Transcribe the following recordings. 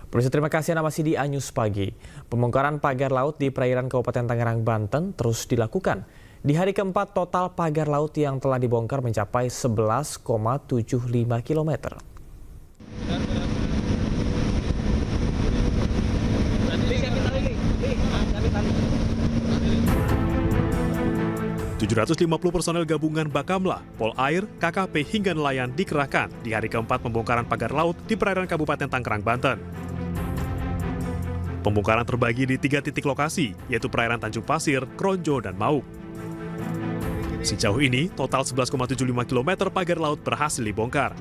Pemirsa, terima kasih, Anda masih di Anyus Pagi. Pembongkaran pagar laut di perairan Kabupaten Tangerang, Banten terus dilakukan. Di hari keempat, total pagar laut yang telah dibongkar mencapai 11,75 km. 750 personel gabungan Bakamla, Polair, KKP hingga nelayan dikerahkan di hari keempat pembongkaran pagar laut di perairan Kabupaten Tangerang, Banten. Pembongkaran terbagi di 3 titik lokasi, yaitu perairan Tanjung Pasir, Kronjo, dan Mauk. Sejauh ini, total 11,75 km pagar laut berhasil dibongkar.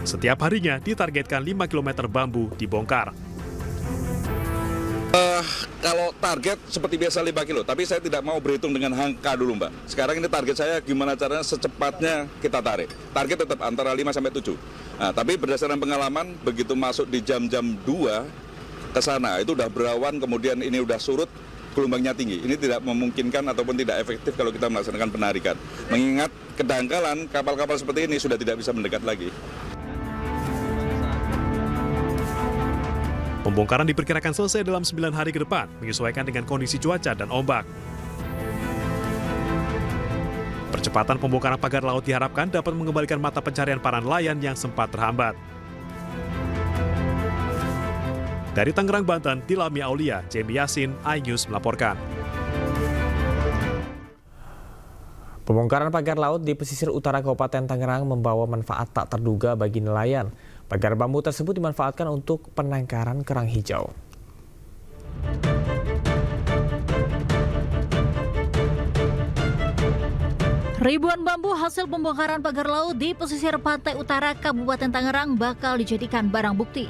Setiap harinya ditargetkan 5 km bambu dibongkar. Kalau target seperti biasa 5 kilo, tapi saya tidak mau berhitung dengan angka dulu, Mbak. Sekarang ini target saya gimana caranya secepatnya kita tarik. Target tetap antara 5 sampai 7. Nah, tapi berdasarkan pengalaman, begitu masuk di jam-jam 2 ke sana, itu udah berawan, kemudian ini udah surut, gelombangnya tinggi. Ini tidak memungkinkan ataupun tidak efektif kalau kita melaksanakan penarikan. Mengingat kedangkalan kapal-kapal seperti ini sudah tidak bisa mendekat lagi. Pembongkaran diperkirakan selesai dalam 9 hari ke depan, menyesuaikan dengan kondisi cuaca dan ombak. Percepatan pembongkaran pagar laut diharapkan dapat mengembalikan mata pencarian para nelayan yang sempat terhambat. Dari Tangerang, Banten, Tilami Aulia, Jemi Yasin, iNews melaporkan. Pembongkaran pagar laut di pesisir utara Kabupaten Tangerang membawa manfaat tak terduga bagi nelayan. Pagar bambu tersebut dimanfaatkan untuk penangkaran kerang hijau. Ribuan bambu hasil pembongkaran pagar laut di pesisir pantai utara Kabupaten Tangerang bakal dijadikan barang bukti.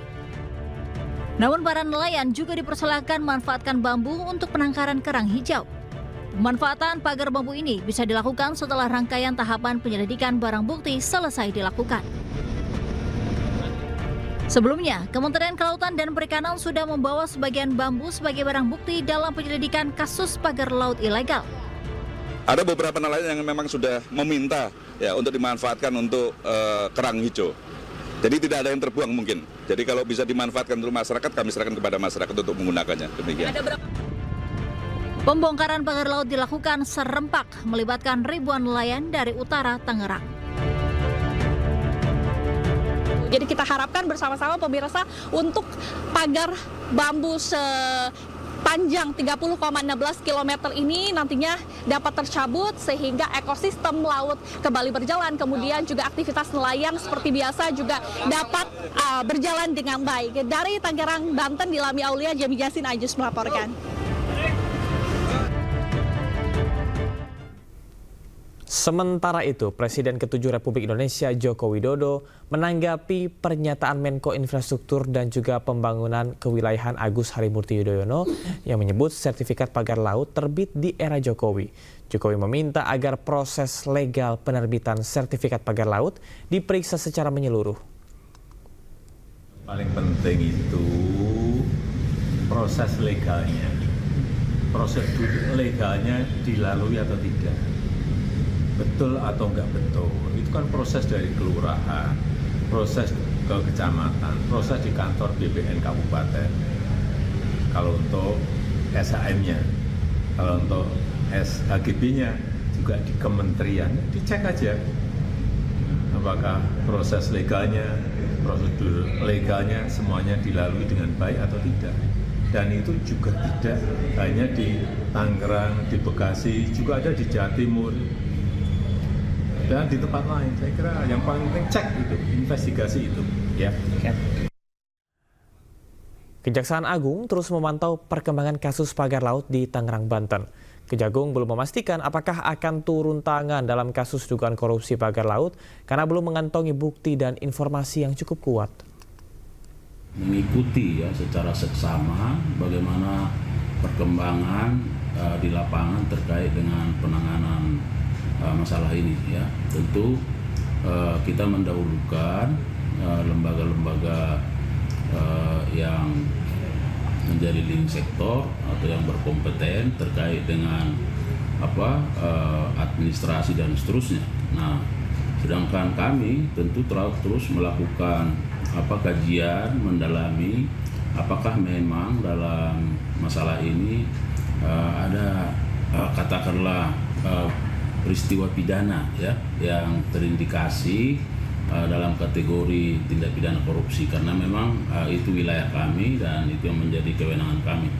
Namun para nelayan juga dipersilakan manfaatkan bambu untuk penangkaran kerang hijau. Pemanfaatan pagar bambu ini bisa dilakukan setelah rangkaian tahapan penyelidikan barang bukti selesai dilakukan. Sebelumnya, Kementerian Kelautan dan Perikanan sudah membawa sebagian bambu sebagai barang bukti dalam penyelidikan kasus pagar laut ilegal. Ada beberapa nelayan yang memang sudah meminta ya untuk dimanfaatkan untuk kerang hijau. Jadi tidak ada yang terbuang mungkin. Jadi kalau bisa dimanfaatkan untuk masyarakat, kami serahkan kepada masyarakat untuk menggunakannya. Demikian. Pembongkaran pagar laut dilakukan serempak, melibatkan ribuan nelayan dari utara Tangerang. Jadi kita harapkan bersama-sama pemirsa untuk pagar bambu sepanjang 30,16 km ini nantinya dapat tercabut sehingga ekosistem laut kembali berjalan. Kemudian juga aktivitas nelayan seperti biasa juga dapat berjalan dengan baik. Dari Tangerang, Banten, Tilami Aulia, Jemi Yasin, iNews melaporkan. Sementara itu, Presiden ke-7 Republik Indonesia Joko Widodo menanggapi pernyataan Menko Infrastruktur dan juga Pembangunan Kewilayahan Agus Harimurti Yudhoyono yang menyebut sertifikat pagar laut terbit di era Jokowi. Jokowi meminta agar proses legal penerbitan sertifikat pagar laut diperiksa secara menyeluruh. Paling penting itu proses legalnya, prosedur legalnya dilalui atau tidak. Betul atau enggak betul, itu kan proses dari kelurahan, proses ke kecamatan, proses di kantor BPN kabupaten. Kalau untuk SHM-nya, kalau untuk SHGB-nya juga di kementerian, dicek aja apakah proses legalnya, prosedur legalnya semuanya dilalui dengan baik atau tidak. Dan itu juga tidak hanya di Tangerang, di Bekasi, juga ada di Jawa Timur. Dan di tempat lain, saya kira yang paling penting cek itu, investigasi itu. Ya. Kejaksaan Agung terus memantau perkembangan kasus pagar laut di Tangerang, Banten. Kejagung belum memastikan apakah akan turun tangan dalam kasus dugaan korupsi pagar laut karena belum mengantongi bukti dan informasi yang cukup kuat. Mengikuti ya secara seksama bagaimana perkembangan di lapangan terkait dengan penanganan masalah ini ya. Tentu kita mendahulukan lembaga-lembaga yang menjadi link sektor atau yang berkompeten terkait dengan administrasi dan seterusnya. Nah, sedangkan kami tentu terus melakukan kajian mendalami apakah memang dalam masalah ini ada katakanlah peristiwa pidana ya yang terindikasi dalam kategori tindak pidana korupsi, karena memang itu wilayah kami dan itu yang menjadi kewenangan kami.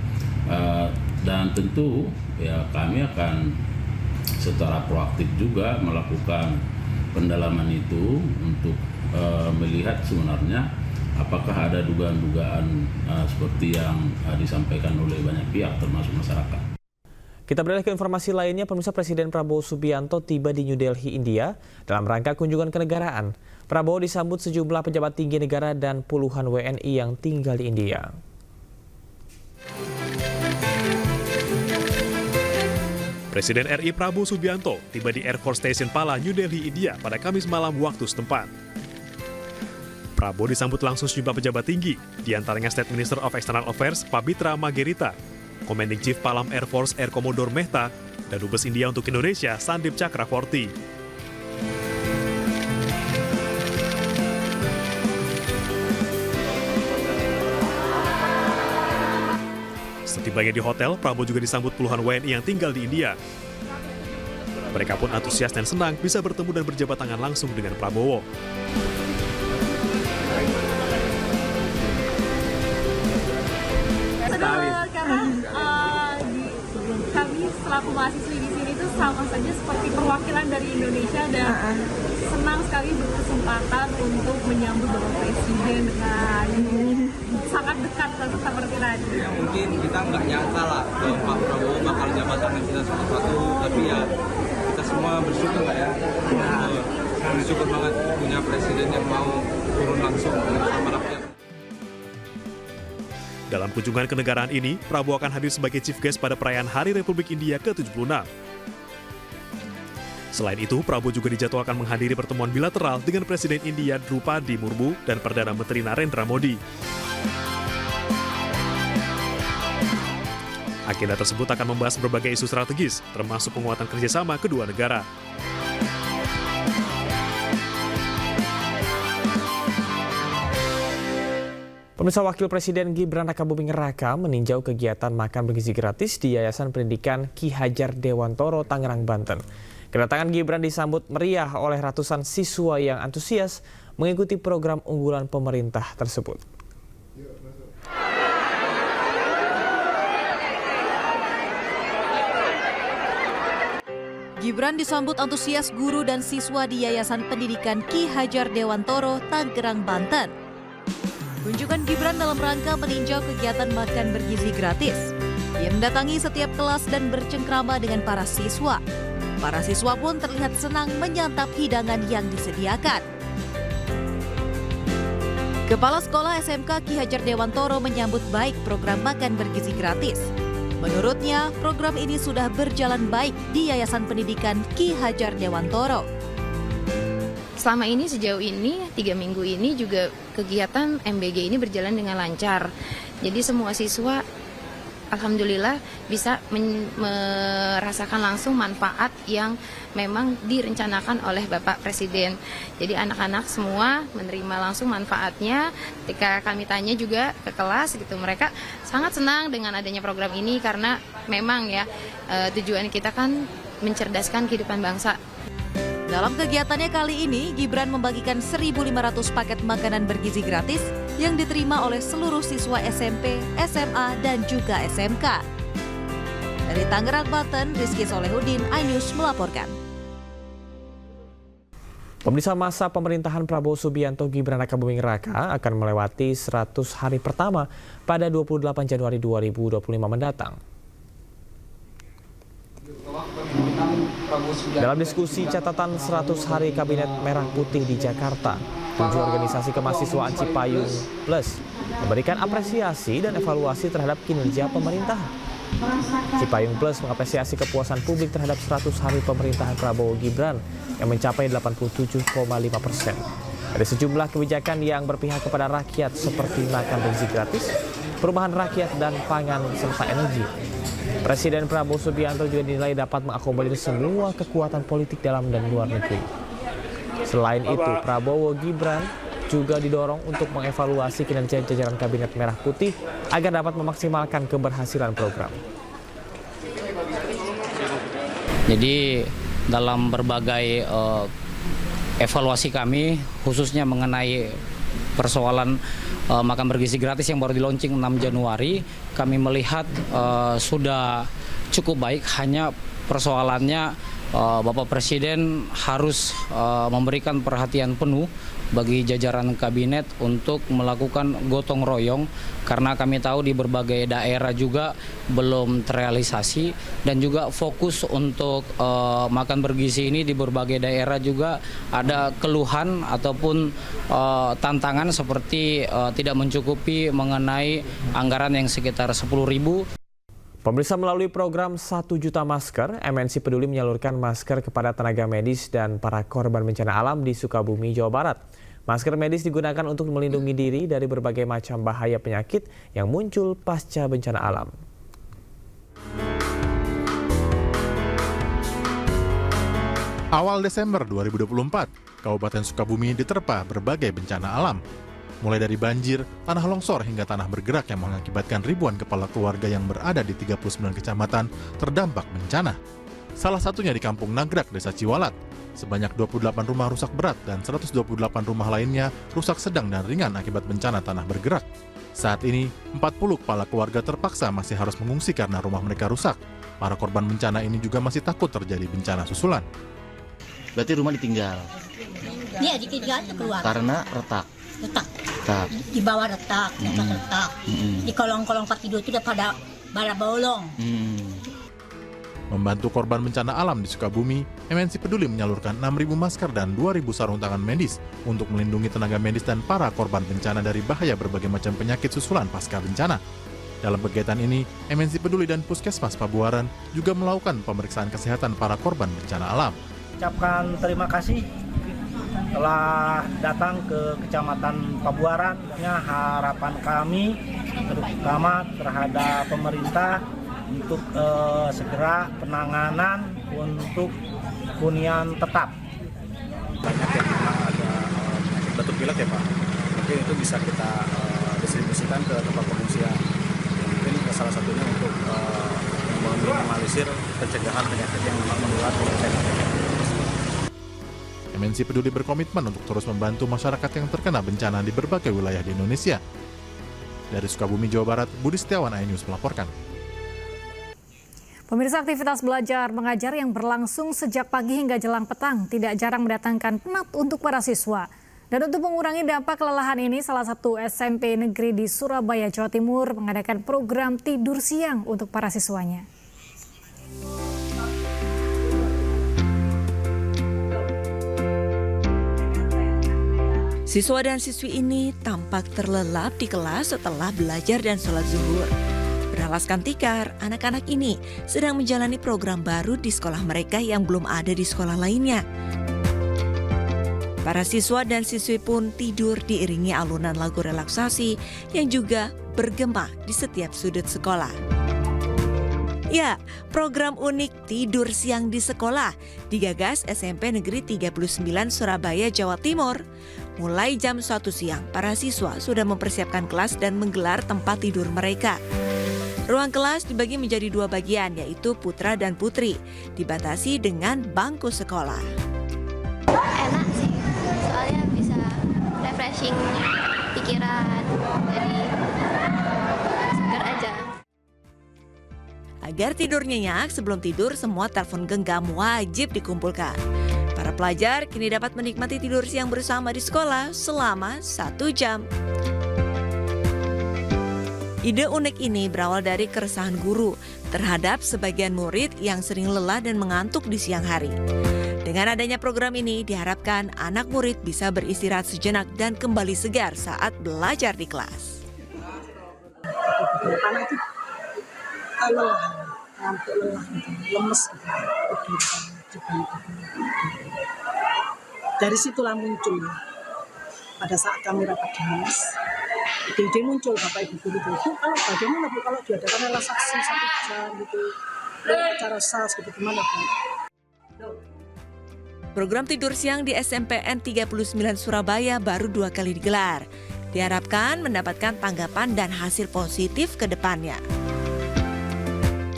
Dan tentu ya kami akan secara proaktif juga melakukan pendalaman itu untuk melihat sebenarnya apakah ada dugaan-dugaan seperti yang disampaikan oleh banyak pihak termasuk masyarakat. Kita beralih ke informasi lainnya, pemirsa. Presiden Prabowo Subianto tiba di New Delhi, India dalam rangka kunjungan kenegaraan. Prabowo disambut sejumlah pejabat tinggi negara dan puluhan WNI yang tinggal di India. Presiden RI Prabowo Subianto tiba di Air Force Station Pala, New Delhi, India pada Kamis malam waktu setempat. Prabowo disambut langsung sejumlah pejabat tinggi, di antaranya State Minister of External Affairs Pabitra Margarita, Commanding Chief Palam Air Force Air Commodore Mehta, dan Dubes India untuk Indonesia Sandip Chakravorty. Setibanya di hotel, Prabowo juga disambut puluhan WNI yang tinggal di India. Mereka pun antusias dan senang bisa bertemu dan berjabat tangan langsung dengan Prabowo. Karena kami selaku mahasiswi di sini itu sama saja seperti perwakilan dari Indonesia dan senang sekali berkesempatan untuk menyambut Bapak Presiden dengan sangat dekat seperti tadi. Ya, mungkin kita nggak nyangka lah kalau Pak Prabowo bakal jabat tangan kita satu-satu, tapi ya kita semua bersyukur lah ya. Bersyukur banget punya presiden yang mau turun langsung bersama rakyat. Dalam kunjungan kenegaraan ini, Prabowo akan hadir sebagai chief guest pada perayaan Hari Republik India ke-76. Selain itu, Prabowo juga dijadwalkan menghadiri pertemuan bilateral dengan Presiden India Drupadi Murmu dan Perdana Menteri Narendra Modi. Agenda tersebut akan membahas berbagai isu strategis, termasuk penguatan kerjasama kedua negara. Pemirsa, Wakil Presiden Gibran Rakabuming Raka meninjau kegiatan makan bergizi gratis di Yayasan Pendidikan Ki Hajar Dewantoro, Tangerang, Banten. Kedatangan Gibran disambut meriah oleh ratusan siswa yang antusias mengikuti program unggulan pemerintah tersebut. Gibran disambut antusias guru dan siswa di Yayasan Pendidikan Ki Hajar Dewantoro, Tangerang, Banten. Kunjungan Gibran dalam rangka meninjau kegiatan makan bergizi gratis. Ia mendatangi setiap kelas dan bercengkrama dengan para siswa. Para siswa pun terlihat senang menyantap hidangan yang disediakan. Kepala Sekolah SMK Ki Hajar Dewantoro menyambut baik program makan bergizi gratis. Menurutnya, program ini sudah berjalan baik di Yayasan Pendidikan Ki Hajar Dewantoro. Selama ini, sejauh ini, 3 minggu ini juga kegiatan MBG ini berjalan dengan lancar. Jadi semua siswa alhamdulillah bisa merasakan langsung manfaat yang memang direncanakan oleh Bapak Presiden. Jadi anak-anak semua menerima langsung manfaatnya. Ketika kami tanya juga ke kelas gitu, mereka sangat senang dengan adanya program ini karena memang ya tujuan kita kan mencerdaskan kehidupan bangsa. Dalam kegiatannya kali ini, Gibran membagikan 1.500 paket makanan bergizi gratis yang diterima oleh seluruh siswa SMP, SMA, dan juga SMK. Dari Tangerang, Banten, Rizky Solehudin, iNews melaporkan. Pemirsa, masa pemerintahan Prabowo Subianto Gibran Rakabuming Raka akan melewati 100 hari pertama pada 28 Januari 2025 mendatang. Dalam diskusi catatan 100 hari Kabinet Merah Putih di Jakarta, 7 organisasi kemahasiswaan Cipayung Plus memberikan apresiasi dan evaluasi terhadap kinerja pemerintahan. Cipayung Plus mengapresiasi kepuasan publik terhadap 100 hari pemerintahan Prabowo Gibran yang mencapai 87,5%. Ada sejumlah kebijakan yang berpihak kepada rakyat seperti makan bergizi gratis, perumahan rakyat, dan pangan serta energi. Presiden Prabowo Subianto juga dinilai dapat mengakomodir semua kekuatan politik dalam dan luar negeri. Selain itu, Prabowo Gibran juga didorong untuk mengevaluasi kinerja jajaran Kabinet Merah Putih agar dapat memaksimalkan keberhasilan program. Jadi dalam berbagai evaluasi kami, khususnya mengenai persoalan makan bergizi gratis yang baru di-launching 6 Januari, kami melihat sudah cukup baik, hanya persoalannya Bapak Presiden harus memberikan perhatian penuh bagi jajaran kabinet untuk melakukan gotong royong, karena kami tahu di berbagai daerah juga belum terrealisasi, dan juga fokus untuk makan bergizi ini di berbagai daerah juga ada keluhan ataupun tantangan seperti tidak mencukupi mengenai anggaran yang sekitar 10.000. Pemirsa, melalui program 1 juta masker, MNC Peduli menyalurkan masker kepada tenaga medis dan para korban bencana alam di Sukabumi, Jawa Barat. Masker medis digunakan untuk melindungi diri dari berbagai macam bahaya penyakit yang muncul pasca bencana alam. Awal Desember 2024, Kabupaten Sukabumi diterpa berbagai bencana alam. Mulai dari banjir, tanah longsor hingga tanah bergerak yang mengakibatkan ribuan kepala keluarga yang berada di 39 kecamatan terdampak bencana. Salah satunya di Kampung Nagrak, Desa Ciwalat. Sebanyak 28 rumah rusak berat dan 128 rumah lainnya rusak sedang dan ringan akibat bencana tanah bergerak. Saat ini, 40 kepala keluarga terpaksa masih harus mengungsi karena rumah mereka rusak. Para korban bencana ini juga masih takut terjadi bencana susulan. Berarti rumah ditinggal? Iya, ditinggal keluar. Karena retak? Retak. Di bawah retak, retak. Di kolong-kolong tempat tidur itu udah pada bala bolong. Membantu korban bencana alam di Sukabumi, MNC Peduli menyalurkan 6.000 masker dan 2.000 sarung tangan medis untuk melindungi tenaga medis dan para korban bencana dari bahaya berbagai macam penyakit susulan pasca bencana. Dalam kegiatan ini, MNC Peduli dan Puskesmas Pabuaran juga melakukan pemeriksaan kesehatan para korban bencana alam. Ucapkan terima kasih telah datang ke Kecamatan Pabuaran. Harapan kami terutama terhadap pemerintah untuk segera penanganan untuk hunian tetap. Banyak yang memang ada batuk pilek ya Pak. Mungkin itu bisa kita distribusikan ke tempat pengungsian. Mungkin salah satunya untuk meminimalisir pencegahan penyakit yang memang menular ke masyarakat. MNC Peduli berkomitmen untuk terus membantu masyarakat yang terkena bencana di berbagai wilayah di Indonesia. Dari Sukabumi, Jawa Barat, Budi Setiawan, iNews melaporkan. Pemirsa, aktivitas belajar mengajar yang berlangsung sejak pagi hingga jelang petang tidak jarang mendatangkan penat untuk para siswa. Dan untuk mengurangi dampak kelelahan ini, salah satu SMP negeri di Surabaya, Jawa Timur mengadakan program tidur siang untuk para siswanya. Siswa dan siswi ini tampak terlelap di kelas setelah belajar dan sholat zuhur. Beralaskan tikar, anak-anak ini sedang menjalani program baru di sekolah mereka yang belum ada di sekolah lainnya. Para siswa dan siswi pun tidur diiringi alunan lagu relaksasi yang juga bergema di setiap sudut sekolah. Ya, program unik tidur siang di sekolah digagas SMP Negeri 39 Surabaya, Jawa Timur. Mulai jam 1 siang, para siswa sudah mempersiapkan kelas dan menggelar tempat tidur mereka. Ruang kelas dibagi menjadi 2 bagian, yaitu putra dan putri, dibatasi dengan bangku sekolah. Enak sih, soalnya bisa refreshing pikiran, jadi segar aja. Agar tidur nyenyak, sebelum tidur semua telepon genggam wajib dikumpulkan. Para pelajar kini dapat menikmati tidur siang bersama di sekolah selama 1 jam. Ide unik ini berawal dari keresahan guru terhadap sebagian murid yang sering lelah dan mengantuk di siang hari. Dengan adanya program ini diharapkan anak murid bisa beristirahat sejenak dan kembali segar saat belajar di kelas. Lemes, dari situlah muncul pada saat kami rapat dinas, ide muncul Bapak Ibu guru itu kalau bagaimana Bu kalau diadakan relaksasi 1 jam gitu, cara SAS gitu gimana Bu? program tidur siang di SMPN 39 Surabaya baru 2 kali digelar. Diharapkan mendapatkan tanggapan dan hasil positif ke depannya.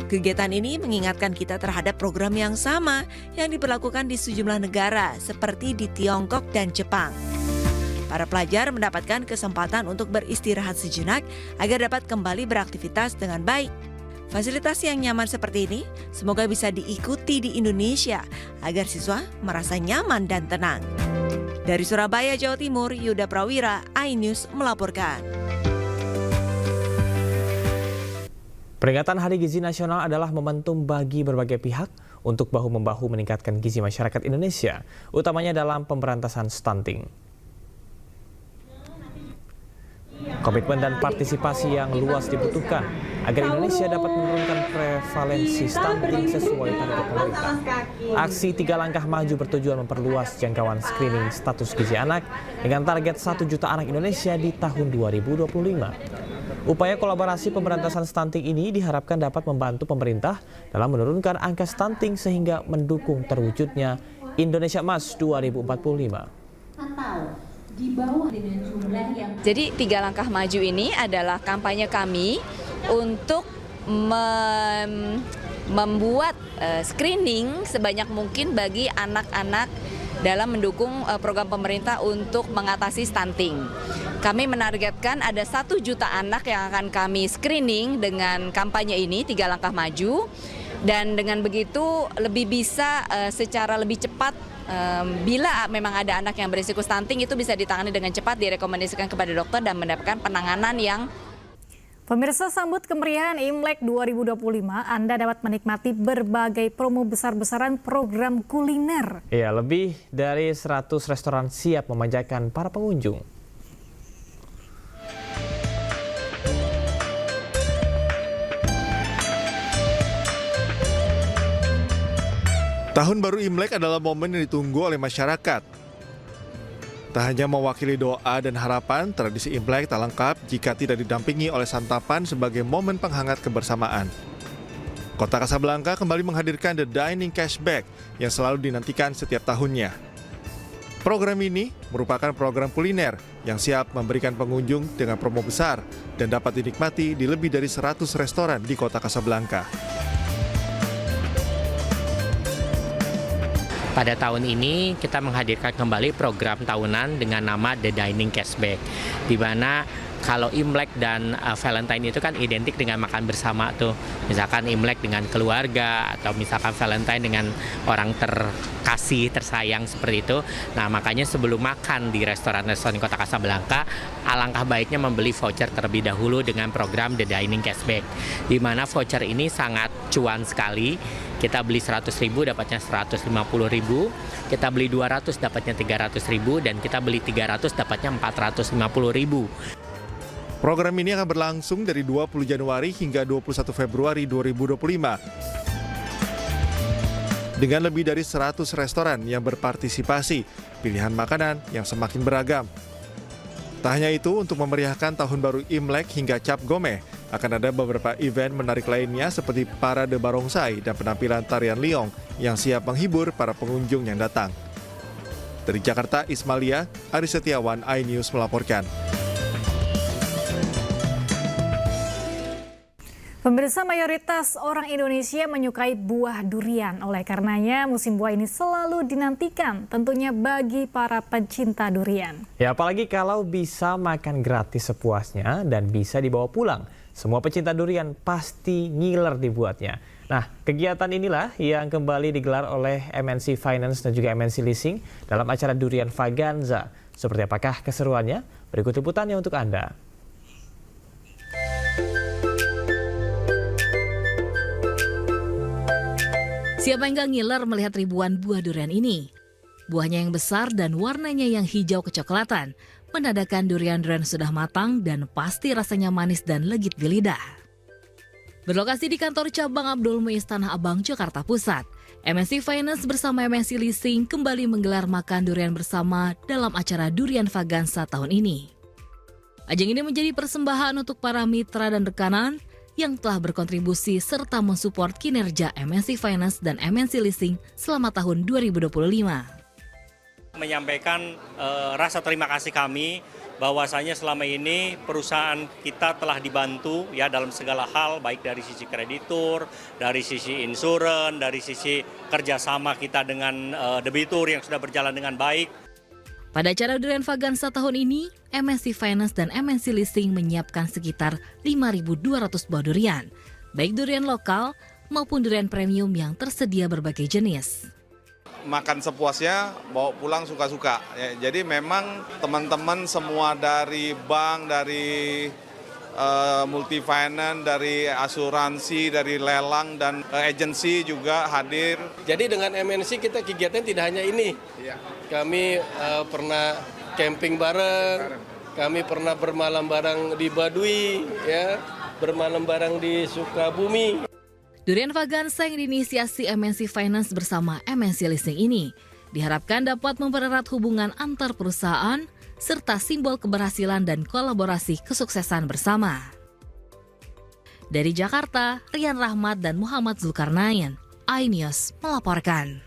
Kegiatan ini mengingatkan kita terhadap program yang sama yang diberlakukan di sejumlah negara seperti di Tiongkok dan Jepang. Para pelajar mendapatkan kesempatan untuk beristirahat sejenak agar dapat kembali beraktivitas dengan baik. Fasilitas yang nyaman seperti ini semoga bisa diikuti di Indonesia agar siswa merasa nyaman dan tenang. Dari Surabaya, Jawa Timur, Yuda Prawira, iNews melaporkan. Peringatan Hari Gizi Nasional adalah momentum bagi berbagai pihak untuk bahu-membahu meningkatkan gizi masyarakat Indonesia, utamanya dalam pemberantasan stunting. Komitmen dan partisipasi yang luas dibutuhkan agar Indonesia dapat menurunkan prevalensi stunting sesuai target pemerintah. Aksi 3 Langkah Maju bertujuan memperluas jangkauan screening status gizi anak dengan target 1 juta anak Indonesia di tahun 2025. Upaya kolaborasi pemberantasan stunting ini diharapkan dapat membantu pemerintah dalam menurunkan angka stunting sehingga mendukung terwujudnya Indonesia Emas 2045. Jadi 3 Langkah Maju ini adalah kampanye kami untuk membuat screening sebanyak mungkin bagi anak-anak dalam mendukung program pemerintah untuk mengatasi stunting. Kami menargetkan ada 1 juta anak yang akan kami screening dengan kampanye ini 3 Langkah Maju, dan dengan begitu lebih bisa secara lebih cepat bila memang ada anak yang berisiko stunting itu bisa ditangani dengan cepat, direkomendasikan kepada dokter dan mendapatkan penanganan yang. Pemirsa, sambut kemeriahan Imlek 2025, Anda dapat menikmati berbagai promo besar-besaran program kuliner. Ya, lebih dari 100 restoran siap memanjakan para pengunjung. Tahun baru Imlek adalah momen yang ditunggu oleh masyarakat. Tak hanya mewakili doa dan harapan, tradisi Imlek tak lengkap jika tidak didampingi oleh santapan sebagai momen penghangat kebersamaan. Kota Kasablanka kembali menghadirkan The Dining Cashback yang selalu dinantikan setiap tahunnya. Program ini merupakan program kuliner yang siap memberikan pengunjung dengan promo besar dan dapat dinikmati di lebih dari 100 restoran di Kota Kasablanka. Pada tahun ini kita menghadirkan kembali program tahunan dengan nama The Dining Cashback, di mana kalau Imlek dan Valentine itu kan identik dengan makan bersama tuh. Misalkan Imlek dengan keluarga atau misalkan Valentine dengan orang terkasih, tersayang seperti itu. Nah, makanya sebelum makan di restoran-restoran Kota Kasablanka, alangkah baiknya membeli voucher terlebih dahulu dengan program The Dining Cashback, di mana voucher ini sangat cuan sekali. Kita beli 100.000 dapatnya 150.000, kita beli 200 dapatnya 300.000, dan kita beli 300 dapatnya 450.000. Program ini akan berlangsung dari 20 Januari hingga 21 Februari 2025. Dengan lebih dari 100 restoran yang berpartisipasi, pilihan makanan yang semakin beragam. Tak hanya itu, untuk memeriahkan Tahun Baru Imlek hingga Cap Gomeh, akan ada beberapa event menarik lainnya seperti parade barongsai dan penampilan tarian liong yang siap menghibur para pengunjung yang datang. Dari Jakarta, Ismalia, Ari Setiawan, iNews melaporkan. Pemirsa, mayoritas orang Indonesia menyukai buah durian. Oleh karenanya, musim buah ini selalu dinantikan, tentunya bagi para pencinta durian. Ya, apalagi kalau bisa makan gratis sepuasnya dan bisa dibawa pulang. Semua pecinta durian pasti ngiler dibuatnya. Nah, kegiatan inilah yang kembali digelar oleh MNC Finance dan juga MNC Leasing dalam acara Durian Vaganza. Seperti apakah keseruannya? Berikut liputannya untuk Anda. Siapa yang gak ngiler melihat ribuan buah durian ini? Buahnya yang besar dan warnanya yang hijau kecoklatan menandakan durian-durian sudah matang dan pasti rasanya manis dan legit di lidah. Berlokasi di kantor cabang Abdul Muiz Tanah Abang, Jakarta Pusat, MNC Finance bersama MNC Leasing kembali menggelar makan durian bersama dalam acara Durian Vaganza tahun ini. Ajang ini menjadi persembahan untuk para mitra dan rekanan yang telah berkontribusi serta mensupport kinerja MNC Finance dan MNC Leasing selama tahun 2025. menyampaikan rasa terima kasih kami bahwasanya selama ini perusahaan kita telah dibantu ya dalam segala hal, baik dari sisi kreditur, dari sisi insuran, dari sisi kerjasama kita dengan debitur yang sudah berjalan dengan baik. Pada acara Durian Vagansa tahun ini, MNC Finance dan MNC Leasing menyiapkan sekitar 5.200 buah durian, baik durian lokal maupun durian premium yang tersedia berbagai jenis. Makan sepuasnya, bawa pulang suka-suka. Ya, jadi memang teman-teman semua dari bank, dari multi finance, dari asuransi, dari lelang dan agensi juga hadir. Jadi dengan MNC kita kegiatan tidak hanya ini. Kami pernah camping bareng, kami pernah bermalam bareng di Baduy, ya, bermalam bareng di Sukabumi. Durian Vagansa yang diinisiasi MNC Finance bersama MNC Leasing ini diharapkan dapat mempererat hubungan antar perusahaan serta simbol keberhasilan dan kolaborasi kesuksesan bersama. Dari Jakarta, Rian Rahmat dan Muhammad Zulkarnain, iNews melaporkan.